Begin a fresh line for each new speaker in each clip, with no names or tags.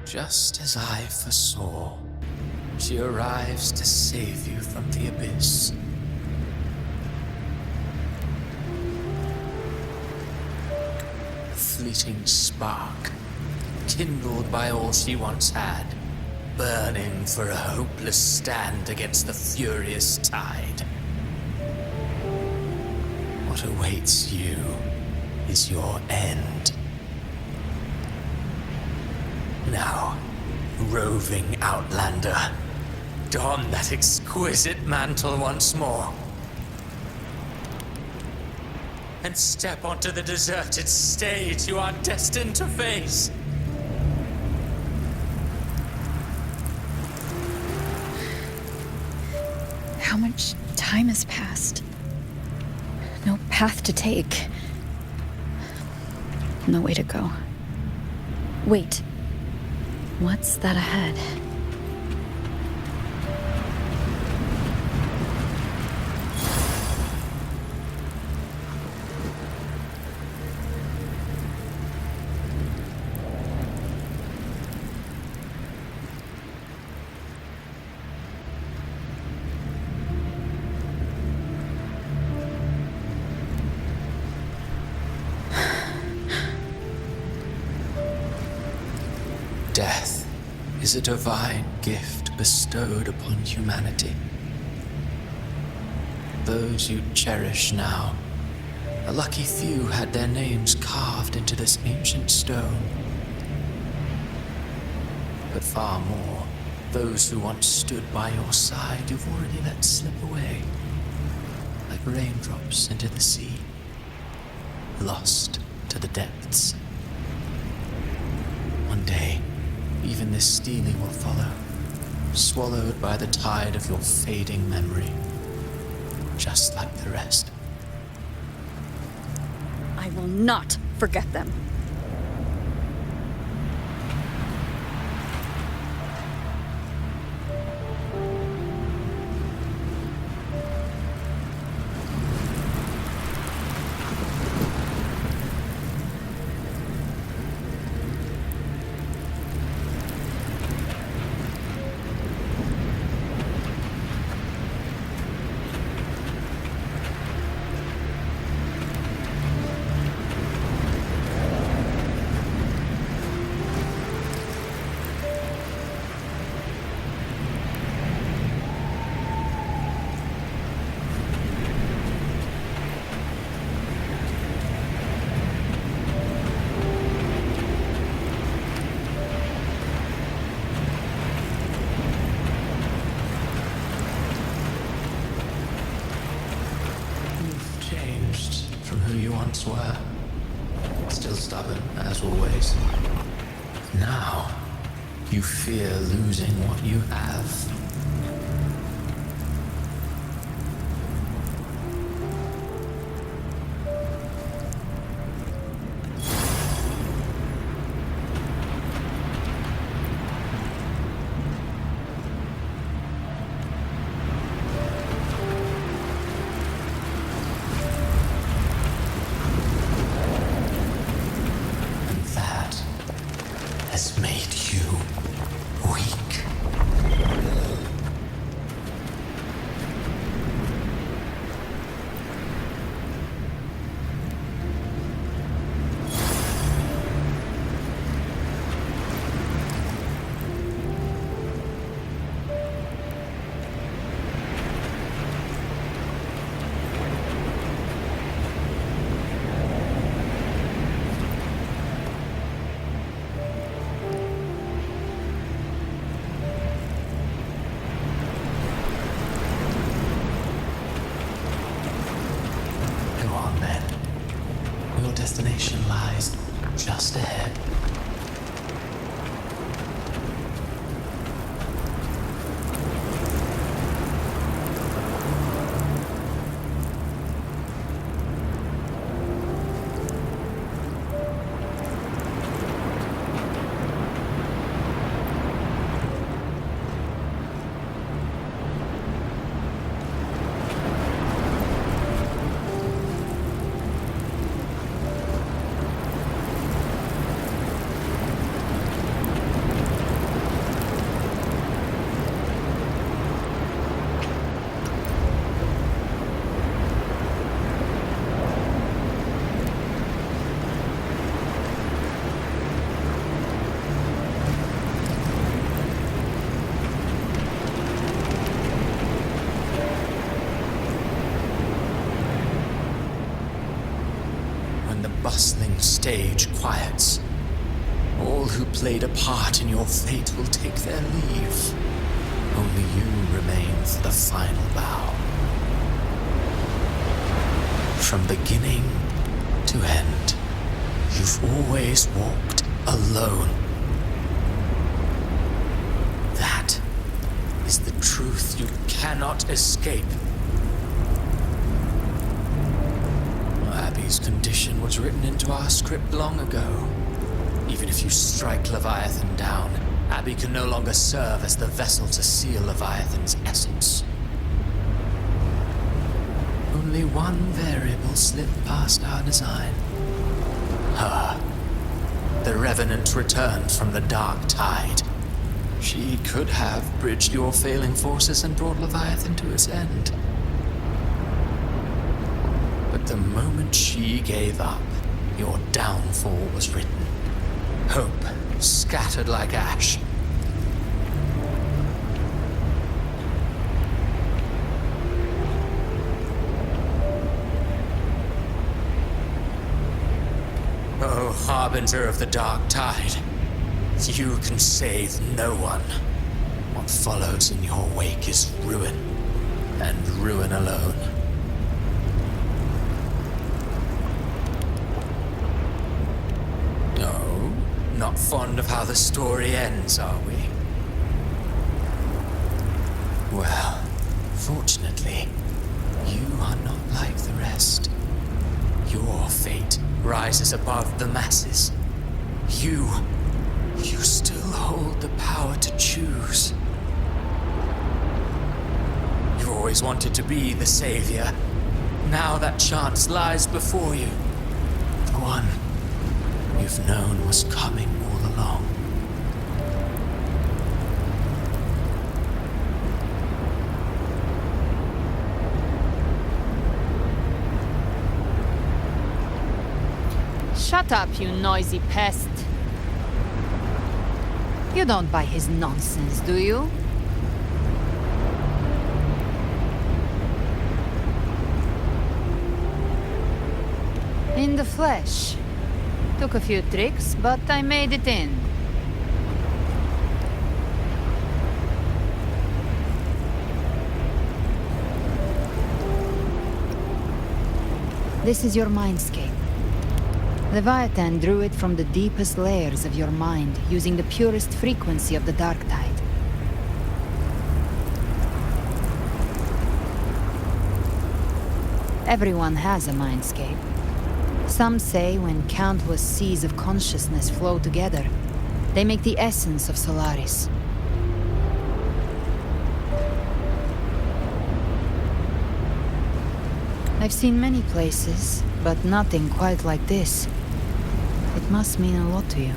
Just as I foresaw, she arrives to save you from the abyss. A fleeting spark, kindled by all she once had, burning for a hopeless stand against the furious tide. What awaits you is your end. Now, roving outlander, don that exquisite mantle once more. And step onto the deserted stage you are destined to face.
How much time has passed? No path to take. No way to go. Wait. What's that ahead?
Death is a divine gift bestowed upon humanity. Those you cherish now, a lucky few had their names carved into this ancient stone. But far more, those who once stood by your side you've already let slip away, like raindrops into the sea, lost to the depths. One day, even this stealing will follow, swallowed by the tide of your fading memory, just like the rest.
I will not forget them.
Who you once were. Still stubborn, as always. Now, you fear losing what you have. Has made you weak. stage quiets. All who played a part in your fate will take their leave. Only you remain for the final bow. From beginning to end, you've always walked alone. That is the truth you cannot escape. Abby's condition was written into our script long ago. Even if you strike Leviathan down, Abby can no longer serve as the vessel to seal Leviathan's essence. Only one variable slipped past our design. Her. The Revenant returned from the dark tide. She could have bridged your failing forces and brought Leviathan to its end. But the moment she gave up, your downfall was written. Hope scattered like ash. Oh, harbinger of the dark tide, you can save no one. What follows in your wake is ruin, and ruin alone. Not fond of how the story ends, are we? Well, fortunately, you are not like the rest. Your fate rises above the masses. You still hold the power to choose. You've always wanted to be the savior. Now that chance lies before you. The one you've known was coming all along.
Shut up, you noisy pest. You don't buy his nonsense, do you? In the flesh. Took a few tricks, but I made it in. This is your mindscape. Leviathan drew it from the deepest layers of your mind, using the purest frequency of the dark tide. Everyone has a mindscape. Some say when countless seas of consciousness flow together, they make the essence of Solaris. I've seen many places, but nothing quite like this. It must mean a lot to you.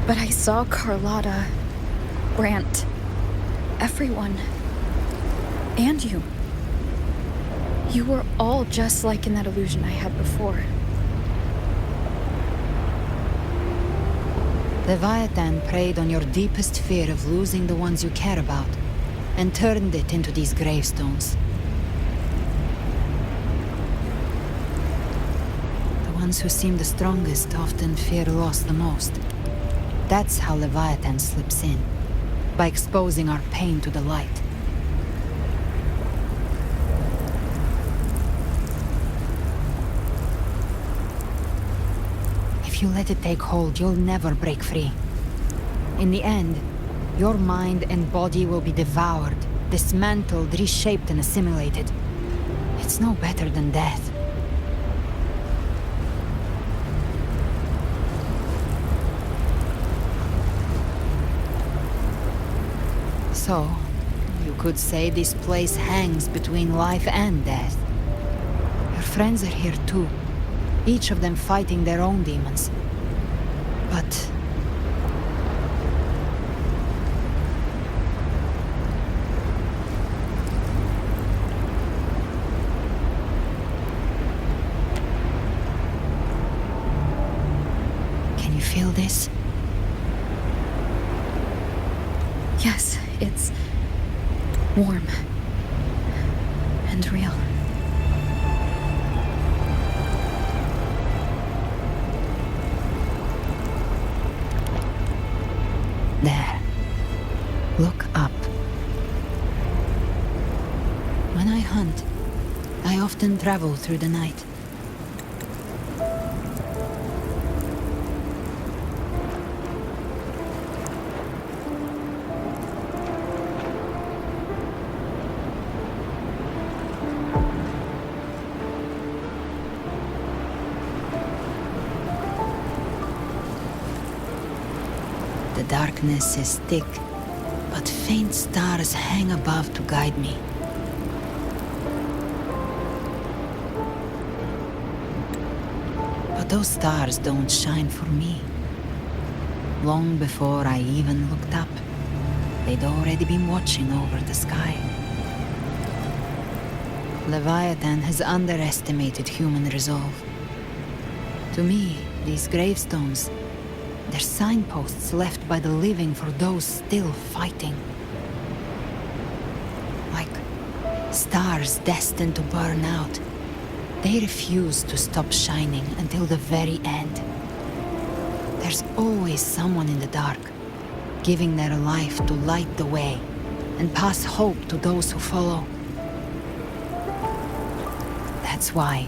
But I saw Carlotta, Brant, everyone. And you. You were all just like in that illusion I had before.
Leviathan preyed on your deepest fear of losing the ones you care about, and turned it into these gravestones. The ones who seem the strongest often fear loss the most. That's how Leviathan slips in, by exposing our pain to the light. If you let it take hold, you'll never break free. In the end, your mind and body will be devoured, dismantled, reshaped, and assimilated. It's no better than death. So, you could say this place hangs between life and death. Your friends are here too, each of them fighting their own demons. But can you feel this?
Yes, it's warm and real.
There. Look up. When I hunt, I often travel through the night. The darkness is thick, but faint stars hang above to guide me. But those stars don't shine for me. Long before I even looked up, they'd already been watching over the sky. Leviathan has underestimated human resolve. To me, these gravestones, they're signposts left by the living for those still fighting. Like stars destined to burn out, they refuse to stop shining until the very end. There's always someone in the dark, giving their life to light the way and pass hope to those who follow. That's why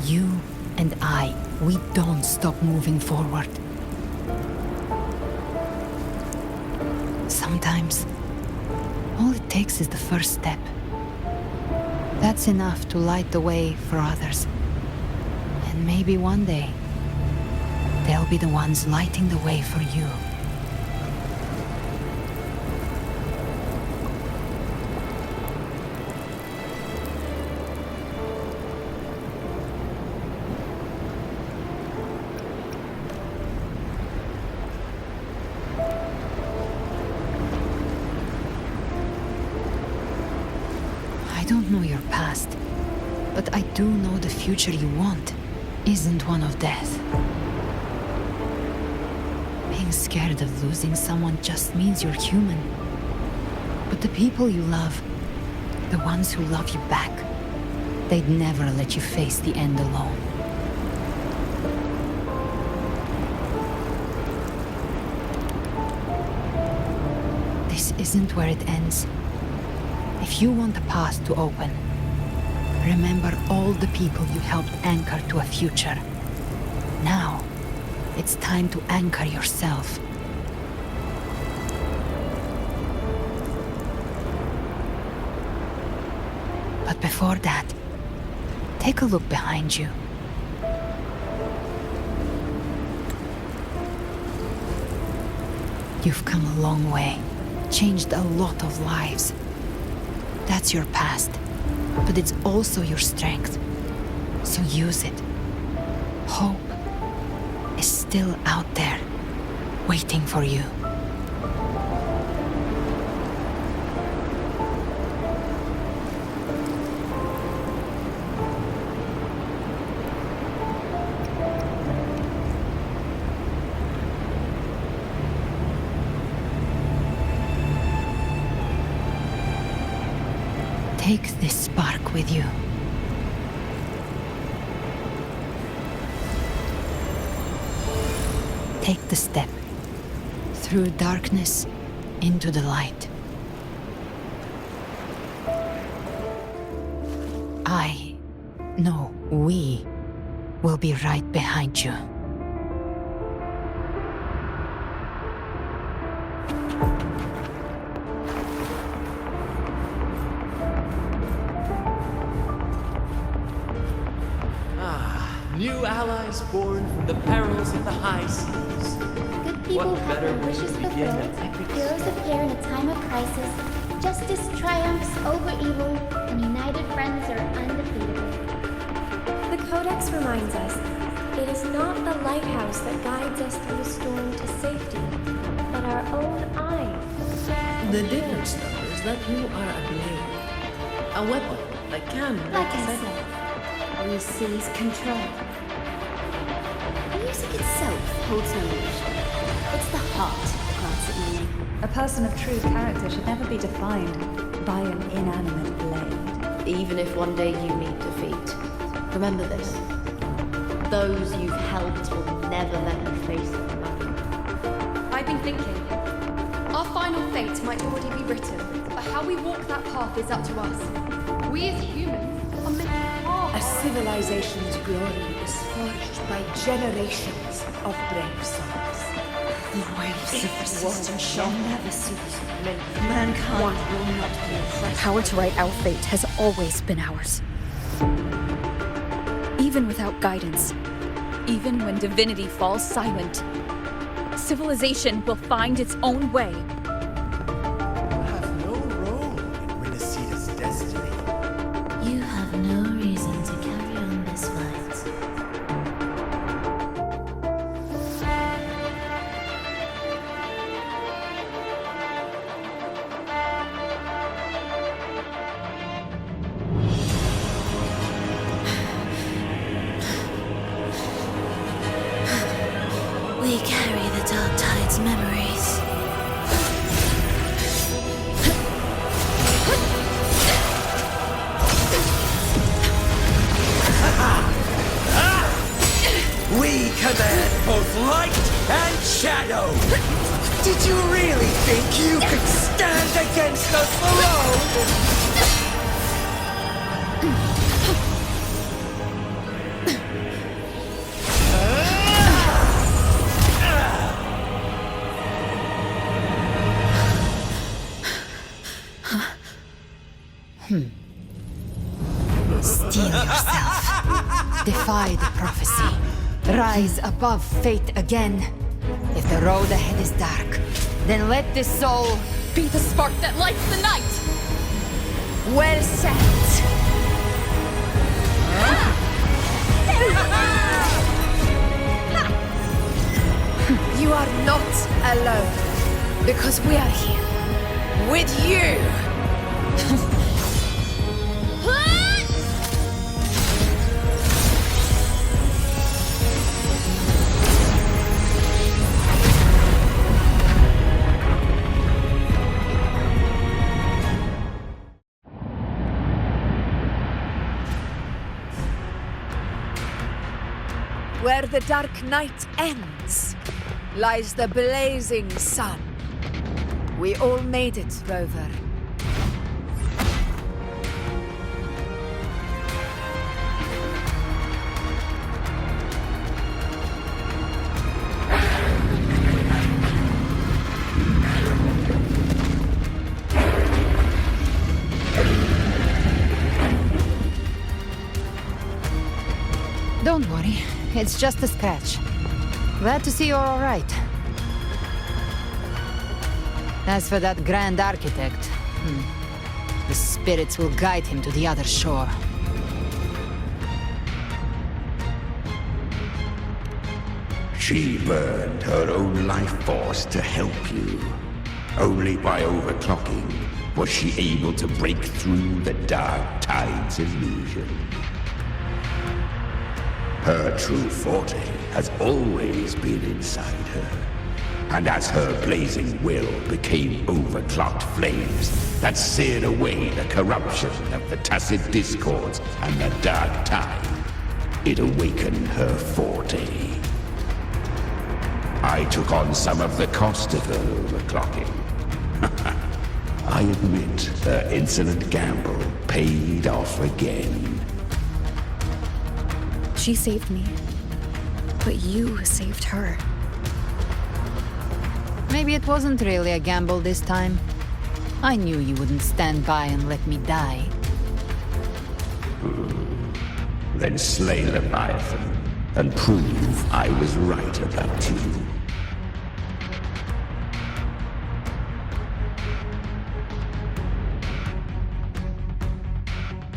you and I, we don't stop moving forward. Sometimes, all it takes is the first step. That's enough to light the way for others. And maybe one day, they'll be the ones lighting the way for you. I don't know your past, but I do know the future you want isn't one of death. Being scared of losing someone just means you're human. But the people you love, the ones who love you back, they'd never let you face the end alone. This isn't where it ends. If you want the path to open, remember all the people you helped anchor to a future. Now, it's time to anchor yourself. But before that, take a look behind you. You've come a long way, changed a lot of lives. That's your past, but it's also your strength. So use it. Hope is still out there, waiting for you. Take this spark with you. Take the step through darkness into the light. We will be right behind you.
New allies born from the perils of the high seas.
Good people
What
have
better
their
way to
wishes
begin an
fulfilled.
epic
Heroes appear in a time of crisis. Justice triumphs over evil, and united friends are undefeatable.
The Codex reminds us, it is not the lighthouse that guides us through the storm to safety, but our own eyes.
The difference, though, is that you are a blade. A weapon that can...
Like I said, we seize control. The music itself holds no meaning. It's the heart that grants it meaning.
A person of true character should never be defined by an inanimate blade.
Even if one day you meet defeat, remember this. Those you've helped will never let you face it alone.
I've been thinking. Our final fate might already be written, but how we walk that path is up to us. We as humans are meant to walk.
A civilization's glory is forged by generations of brave souls.
The waves of resistance shall never cease.
Mankind will not be oppressed.
Power to write our fate has always been ours. Even without guidance, even when divinity falls silent, civilization will find its own way.
You have no role in Rinascita's destiny.
You have no reason to carry on this fight. We carry the Dark Tide's memories.
We command both light and shadow! Did you really think you could stand against us alone?
Steel yourself. Defy the prophecy. Rise above fate again. If the road ahead is dark, then let this soul
Be the spark that lights the night!
Well said. You are not alone, because we are here with you. Where the dark night ends, lies the blazing sun. We all made it, Rover.
Don't worry, it's just a scratch. Glad to see you're all right. As for that Grand Architect, the spirits will guide him to the other shore.
She burned her own life force to help you. Only by overclocking was she able to break through the Dark Tide's illusion. Her true forte has always been inside her. And as her blazing will became overclocked flames that seared away the corruption of the tacit discords and the Dark Tide, it awakened her forte. I took on some of the cost of her overclocking. I admit her insolent gamble paid off again.
She saved me, but you saved her.
Maybe it wasn't really a gamble this time. I knew you wouldn't stand by and let me die.
Then slay Leviathan and prove I was right about you.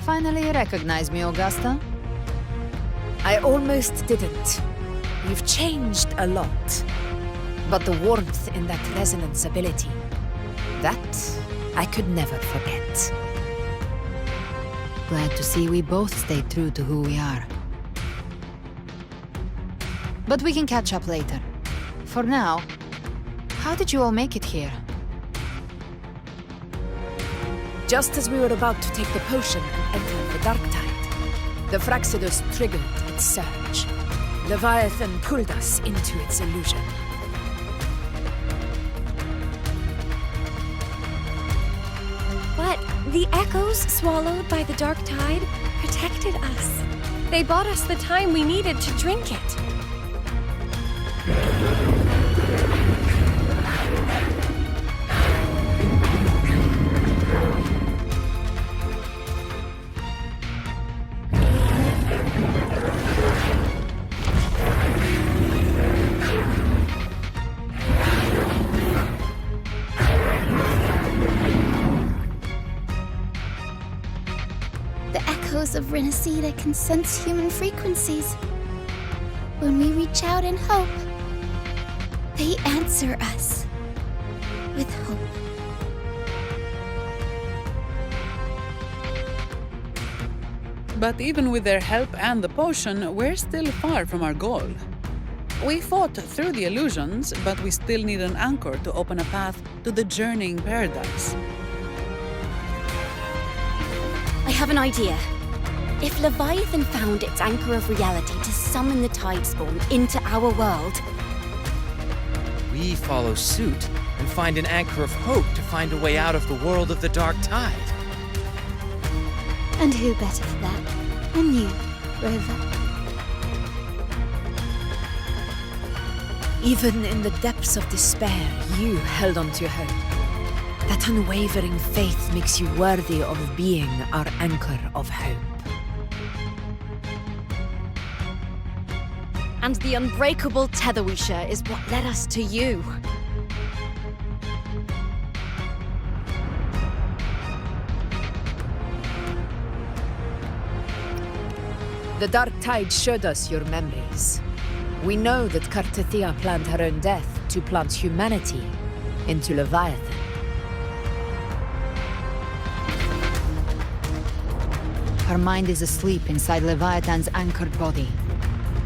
Finally you recognize me, Augusta?
I almost didn't. You've changed a lot. But the warmth in that resonance ability, that I could never forget.
Glad to see we both stayed true to who we are. But we can catch up later. For now, how did you all make it here?
Just as we were about to take the potion and enter the dark tide, the Fraxidus triggered its surge. Leviathan pulled us into its illusion.
But the echoes swallowed by the dark tide protected us. They bought us the time we needed to drink it.
Of Rinascita can sense human frequencies. When we reach out in hope, they answer us with hope.
But even with their help and the potion, we're still far from our goal. We fought through the illusions, but we still need an anchor to open a path to the journeying paradise.
I have an idea. If Leviathan found its anchor of reality to summon the Tidespawn into our world,
we follow suit and find an anchor of hope to find a way out of the world of the dark tide.
And who better for that than you, Rover?
Even in the depths of despair, you held on to hope. That unwavering faith makes you worthy of being our anchor of hope.
and the unbreakable tether we share is what led us to you.
The dark tide showed us your memories. We know that Kartathea planned her own death to plant humanity into Leviathan.
Her mind is asleep inside Leviathan's anchored body.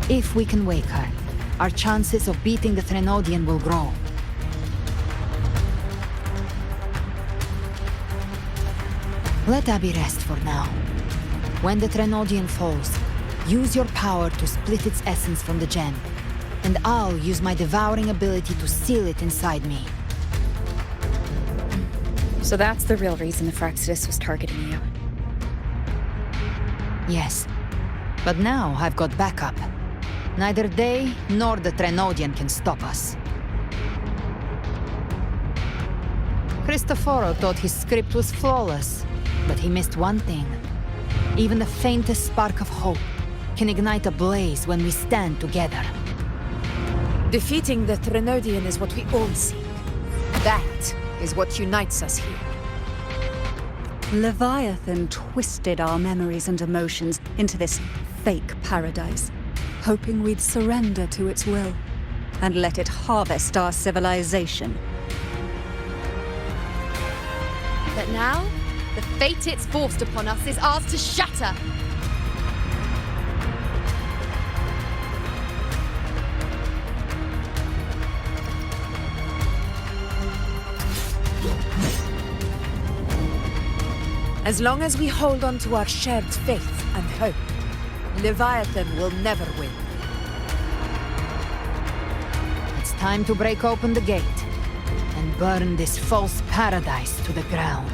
If we can wake her, our chances of beating the Threnodian will grow. Let Abby rest for now. When the Threnodian falls, use your power to split its essence from the gem, and I'll use my devouring ability to seal it inside me.
So that's the real reason the Fraxidus was targeting you.
Yes, but now I've got backup. Neither they nor the Threnodian can stop us. Cristoforo thought his script was flawless, but he missed one thing. Even the faintest spark of hope can ignite a blaze when we stand together.
Defeating the Threnodian is what we all seek. That is what unites us here.
Leviathan twisted our memories and emotions into this fake paradise, hoping we'd surrender to its will and let it harvest our civilization.
But now, the fate it's forced upon us is ours to shatter.
As long as we hold on to our shared faith and hope, Leviathan will never win.
It's time to break open the gate and burn this false paradise to the ground.